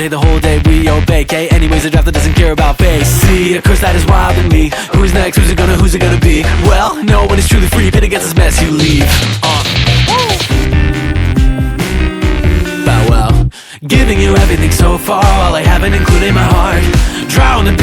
hey, the whole day we obey. Okay, anyways, a draft that doesn't care about face. See, a curse that is wild in me. Who's next? Who's it gonna be? Well, no one is truly free. Pit against this mess, you leave. Bow wow. Giving you everything so far, all I haven't included my heart. Drown the beat